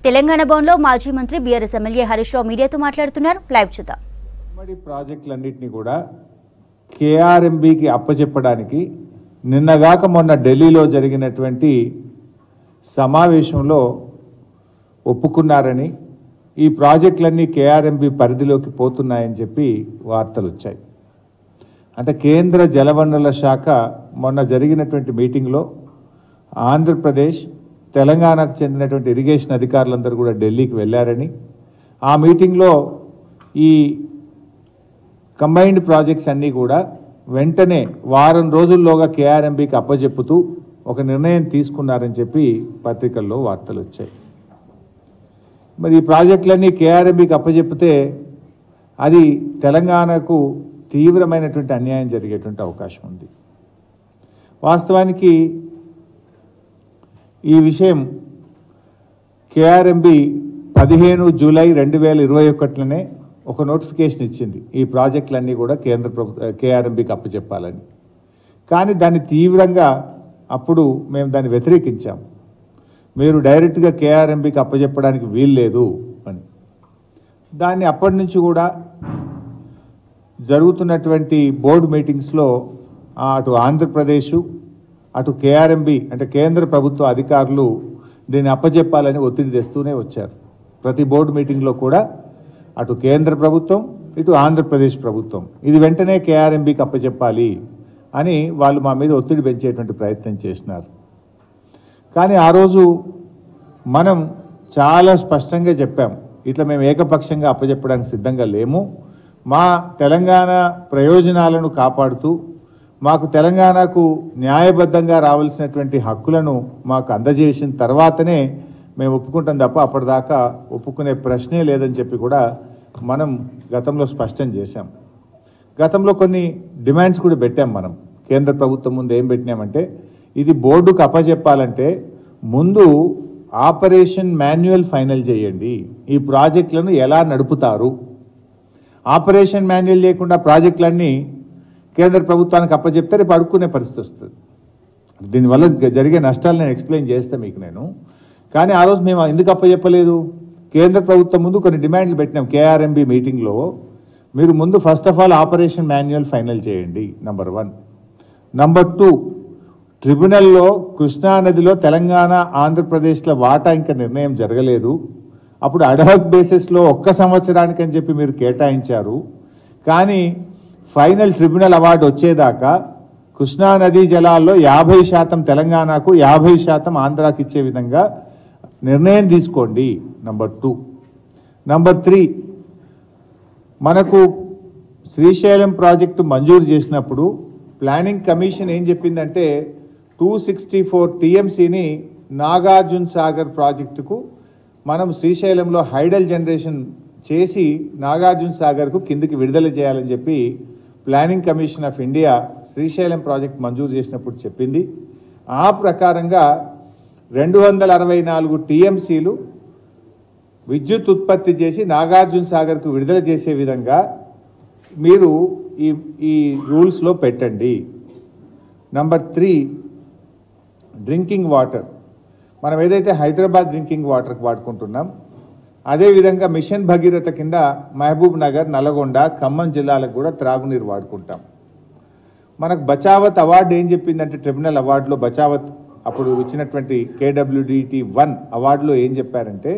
తెలంగాణ భవన్లో మాజీ మంత్రి బీఆర్ఎస్ ఎమ్మెల్యే హరీష్ రావు మీడియాతో మాట్లాడుతున్నారు. లైవ్ చూద్దాం. ఉమ్మడి ప్రాజెక్టులన్నింటినీ కూడా కేఆర్ఎంబీకి అప్పచెప్పడానికి నిన్నగాక మొన్న ఢిల్లీలో జరిగినటువంటి సమావేశంలో ఒప్పుకున్నారని, ఈ ప్రాజెక్టులన్నీ కేఆర్ఎంబీ పరిధిలోకి పోతున్నాయని చెప్పి వార్తలు వచ్చాయి. అంటే కేంద్ర జలవనరుల శాఖ మొన్న జరిగినటువంటి మీటింగ్లో ఆంధ్రప్రదేశ్, తెలంగాణకు చెందినటువంటి ఇరిగేషన్ అధికారులందరూ కూడా ఢిల్లీకి వెళ్ళారని, ఆ మీటింగ్లో ఈ కంబైన్డ్ ప్రాజెక్ట్స్ అన్నీ కూడా వెంటనే వారం రోజుల్లోగా కేఆర్ఎంబీకి అప్పచెప్పుతూ ఒక నిర్ణయం తీసుకున్నారని చెప్పి పత్రికల్లో వార్తలు వచ్చాయి. మరి ఈ ప్రాజెక్టులన్నీ కేఆర్ఎంబీకి అప్పచెప్పితే అది తెలంగాణకు తీవ్రమైనటువంటి అన్యాయం జరిగేటువంటి అవకాశం ఉంది. వాస్తవానికి ఈ విషయం కేఆర్ఎంబీ 15 జూలై 2021లోనే ఒక నోటిఫికేషన్ ఇచ్చింది, ఈ ప్రాజెక్టులన్నీ కూడా కేఆర్ఎంబీకి అప్పచెప్పాలని. కానీ దాన్ని తీవ్రంగా అప్పుడు మేము దాన్ని వ్యతిరేకించాం. మీరు డైరెక్ట్గా కేఆర్ఎంబీకి అప్పచెప్పడానికి వీల్లేదు అని. దాన్ని అప్పటి నుంచి కూడా జరుగుతున్నటువంటి బోర్డు మీటింగ్స్లో అటు ఆంధ్రప్రదేశ్, అటు కేఆర్ఎంబీ అంటే కేంద్ర ప్రభుత్వ అధికారులు దీన్ని అప్పచెప్పాలని ఒత్తిడి తెస్తూనే వచ్చారు. ప్రతి బోర్డు మీటింగ్లో కూడా అటు కేంద్ర ప్రభుత్వం, ఇటు ఆంధ్రప్రదేశ్ ప్రభుత్వం ఇది వెంటనే కేఆర్ఎంబీకి అప్పచెప్పాలి అని వాళ్ళు మా మీద ఒత్తిడి పెంచేటువంటి ప్రయత్నం చేసినారు. కానీ ఆ రోజు మనం చాలా స్పష్టంగా చెప్పాం, ఇట్లా మేము ఏకపక్షంగా అప్పచెప్పడానికి సిద్ధంగా లేము. మా తెలంగాణ ప్రయోజనాలను కాపాడుతూ మాకు తెలంగాణకు న్యాయబద్ధంగా రావాల్సినటువంటి హక్కులను మాకు అందజేసిన తర్వాతనే మేము ఒప్పుకుంటాం తప్ప అప్పటిదాకా ఒప్పుకునే ప్రశ్నే లేదని చెప్పి కూడా మనం గతంలో స్పష్టం చేశాం. గతంలో కొన్ని డిమాండ్స్ కూడా పెట్టాం. మనం కేంద్ర ప్రభుత్వం ముందు ఏం పెట్టినామంటే, ఇది బోర్డుకు అప్పచెప్పాలంటే ముందు ఆపరేషన్ మాన్యువల్ ఫైనల్ చేయండి, ఈ ప్రాజెక్టులను ఎలా నడుపుతారు. ఆపరేషన్ మాన్యువల్ లేకుండా ప్రాజెక్టులన్నీ కేంద్ర ప్రభుత్వానికి అప్పచెప్తే రేపు అడుక్కునే పరిస్థితి వస్తుంది. దీనివల్ల జరిగే నష్టాలు నేను ఎక్స్ప్లెయిన్ చేస్తాను మీకు నేను. కానీ ఆ రోజు మేము ఎందుకు అప్పచెప్పలేదు, కేంద్ర ప్రభుత్వం ముందు కొన్ని డిమాండ్లు పెట్టినాం కేఆర్ఎంబీ మీటింగ్లో. మీరు ముందు first of all operation manual final చేయండి, నంబర్ 1. నంబర్ 2, ట్రిబ్యునల్లో కృష్ణానదిలో తెలంగాణ ఆంధ్రప్రదేశ్ల వాటా ఇంకా నిర్ణయం జరగలేదు. అప్పుడు అడ్హాక్ బేసిస్లో 1 సంవత్సరానికి అని చెప్పి మీరు కేటాయించారు. కానీ ఫైనల్ ట్రిబ్యునల్ అవార్డు వచ్చేదాకా కృష్ణానదీ జలాల్లో 50% తెలంగాణకు, 50% ఆంధ్రాకి ఇచ్చే విధంగా నిర్ణయం తీసుకోండి, నంబర్ 2. నంబర్ 3, మనకు శ్రీశైలం ప్రాజెక్టు మంజూరు చేసినప్పుడు ప్లానింగ్ కమిషన్ ఏం చెప్పిందంటే 264 టీఎంసీని నాగార్జున సాగర్ ప్రాజెక్టుకు మనం శ్రీశైలంలో హైడల్ జనరేషన్ చేసి నాగార్జున సాగర్కు కిందికి విడుదల చేయాలని చెప్పి planning commission of India Srisailam project మంజూరు చేసినప్పుడు చెప్పింది. ఆ ప్రకారంగా 264 టీఎంసీలు విద్యుత్ ఉత్పత్తి చేసి నాగార్జున సాగర్కు విడుదల చేసే విధంగా మీరు ఈ రూల్స్లో పెట్టండి. Number 3, drinking water. మనం ఏదైతే హైదరాబాద్ డ్రింకింగ్ వాటర్కి వాడుకుంటున్నాం, అదేవిధంగా మిషన్ భగీరథ కింద మహబూబ్ నగర్, నల్గొండ, ఖమ్మం జిల్లాలకు కూడా త్రాగునీరు వాడుకుంటాం. మనకు బచావత్ అవార్డు ఏం చెప్పిందంటే, ట్రిబ్యునల్ అవార్డులో బచావత్ అప్పుడు ఇచ్చినటువంటి KWDT1 అవార్డులో ఏం చెప్పారంటే,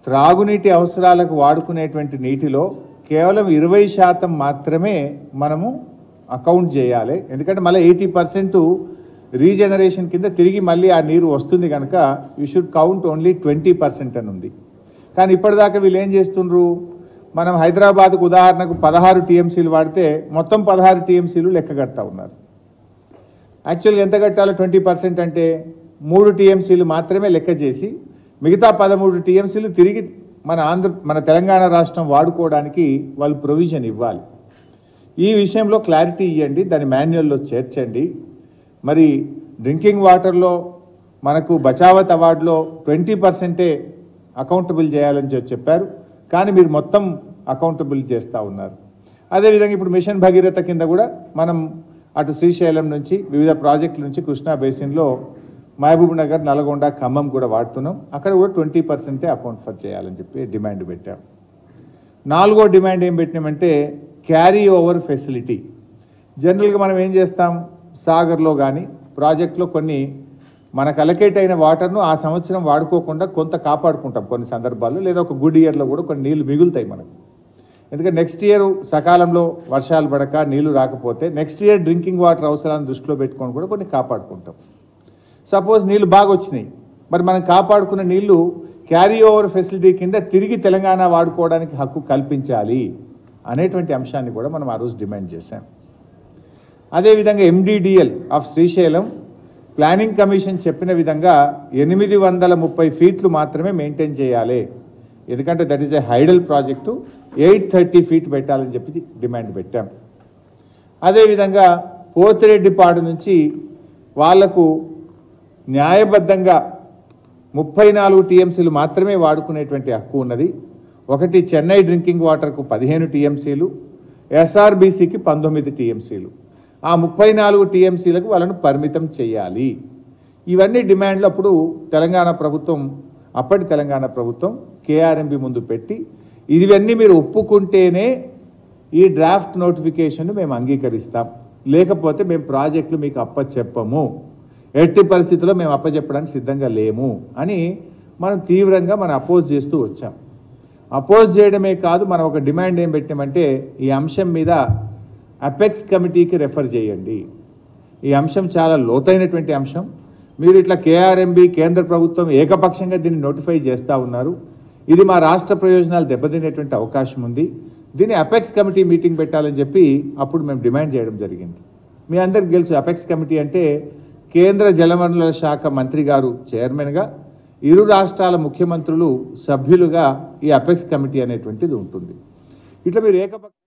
త్రాగునీటి అవసరాలకు వాడుకునేటువంటి నీటిలో కేవలం 20% మాత్రమే మనము అకౌంట్ చేయాలి. ఎందుకంటే మళ్ళీ 80% రీజనరేషన్ కింద తిరిగి మళ్ళీ ఆ నీరు వస్తుంది కనుక యూ షుడ్ కౌంట్ ఓన్లీ 20% అని ఉంది. కానీ ఇప్పటిదాకా వీళ్ళు ఏం చేస్తుండ్రు, మనం హైదరాబాద్కు ఉదాహరణకు 16 టీఎంసీలు వాడితే మొత్తం 16 టీఎంసీలు లెక్క కడతా ఉన్నారు. యాక్చువల్గా ఎంత కట్టాలో 20% అంటే 3 టీఎంసీలు మాత్రమే లెక్క చేసి మిగతా 13 టీఎంసీలు తిరిగి మన తెలంగాణ రాష్ట్రం వాడుకోవడానికి వాళ్ళు ప్రొవిజన్ ఇవ్వాలి. ఈ విషయంలో క్లారిటీ ఇవ్వండి, దాని మాన్యువల్లో చేర్చండి. మరి డ్రింకింగ్ వాటర్లో మనకు బచావత్ అవార్డులో 20% అకౌంటబుల్ చేయాలని చెప్పారు, కానీ మీరు మొత్తం అకౌంటబుల్ చేస్తూ ఉన్నారు. అదేవిధంగా ఇప్పుడు మిషన్ భగీరథ కింద కూడా మనం అటు శ్రీశైలం నుంచి వివిధ ప్రాజెక్టుల నుంచి కృష్ణా బేసిన్లో మహబూబ్ నగర్, నల్గొండ, ఖమ్మం కూడా వాడుతున్నాం. అక్కడ కూడా 20% అకౌంట్ ఫర్ చేయాలని చెప్పి డిమాండ్ పెట్టాం. 4వ డిమాండ్ ఏం పెట్టినామంటే క్యారీ ఓవర్ ఫెసిలిటీ. జనరల్గా మనం ఏం చేస్తాం, సాగర్లో కానీ ప్రాజెక్టులో కొన్ని మనకు అలకేట్ అయిన వాటర్ను ఆ సంవత్సరం వాడుకోకుండా కొంత కాపాడుకుంటాం కొన్ని సందర్భాల్లో, లేదా ఒక గుడ్ ఇయర్లో కూడా కొన్ని నీళ్లు మిగులుతాయి మనకు. ఎందుకంటే నెక్స్ట్ ఇయర్ సకాలంలో వర్షాలు పడక నీళ్లు రాకపోతే నెక్స్ట్ ఇయర్ డ్రింకింగ్ వాటర్ అవసరాలను దృష్టిలో పెట్టుకొని కూడా కొన్ని కాపాడుకుంటాం. సపోజ్ నీళ్లు బాగా వచ్చినాయి, మరి మనం కాపాడుకున్న నీళ్లు క్యారీ ఓవర్ ఫెసిలిటీ కింద తిరిగి తెలంగాణ వాడుకోవడానికి హక్కు కల్పించాలి అనేటువంటి అంశాన్ని కూడా మనం ఆ రోజు డిమాండ్ చేశాం. అదేవిధంగా MDDL of Srisailam planning commission చెప్పిన విధంగా 830 ఫీట్లు మాత్రమే మెయింటైన్ చేయాలి, ఎందుకంటే that is a hydel project. 830 feet పెట్టాలని చెప్పి డిమాండ్ పెట్టాం. అదేవిధంగా పోతిరెడ్డిపాడు నుంచి వాళ్లకు న్యాయబద్ధంగా 34 టీఎంసీలు మాత్రమే వాడుకునేటువంటి హక్కు ఉన్నది. ఒకటి చెన్నై డ్రింకింగ్ వాటర్కు 15 టీఎంసీలు, ఎస్ఆర్బీసీకి 19 టీఎంసీలు. ఆ 34 టీఎంసీలకు వాళ్ళను పరిమితం చేయాలి. ఇవన్నీ డిమాండ్లు అప్పుడు తెలంగాణ ప్రభుత్వం, అప్పటి తెలంగాణ ప్రభుత్వం కేఆర్ఎంబి ముందు పెట్టి, ఇవన్నీ మీరు ఒప్పుకుంటేనే ఈ డ్రాఫ్ట్ నోటిఫికేషన్ మేము అంగీకరిస్తాం, లేకపోతే మేము ప్రాజెక్టులు మీకు అప్పచెప్పము, ఎట్టి పరిస్థితుల్లో మేము అప్పచెప్పడానికి సిద్ధంగా లేము అని మనం తీవ్రంగా అపోజ్ చేస్తూ వచ్చాం. అపోజ్ చేయడమే కాదు, మనం ఒక డిమాండ్ ఏం పెట్టామంటే ఈ అంశం మీద అపెక్స్ కమిటీకి రెఫర్ చేయండి. ఈ అంశం చాలా లోతైనటువంటి అంశం. మీరు ఇట్లా కేఆర్ఎంబి కేంద్ర ప్రభుత్వం ఏకపక్షంగా దీన్ని నోటిఫై చేస్తూ ఉన్నారు. ఇది మా రాష్ట్ర ప్రయోజనాలు దెబ్బతినేటువంటి అవకాశం ఉంది. దీన్ని అపెక్స్ కమిటీ మీటింగ్ పెట్టాలని చెప్పి అప్పుడు మేము డిమాండ్ చేయడం జరిగింది. మీ అందరికీ తెలుసు, అపెక్స్ కమిటీ అంటే కేంద్ర జలవనరుల శాఖ మంత్రి గారు చైర్మన్గా, ఇరు రాష్ట్రాల ముఖ్యమంత్రులు సభ్యులుగా ఈ అపెక్స్ కమిటీ అనేటువంటిది ఉంటుంది. ఇట్లా మీరు